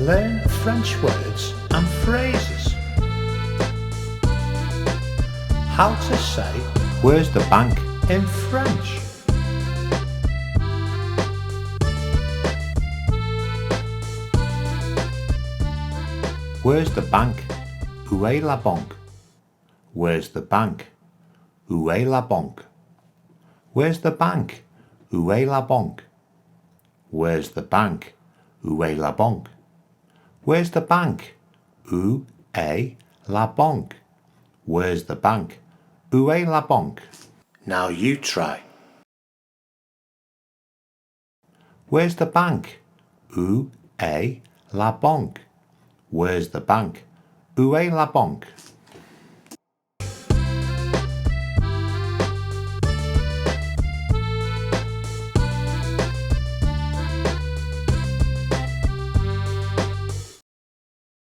Learn French words and phrases. How to say Where's the bank? in French. Where's the bank? Où est la banque? Where's the bank? Où est la banque? Where's the bank? Où est la banque? Where's the bank? Où est la banque? Where's the bank? Où est la banque? Where's the bank? Où est la banque? Now you try. Where's the bank? Où est la banque? Where's the bank? Où est la banque?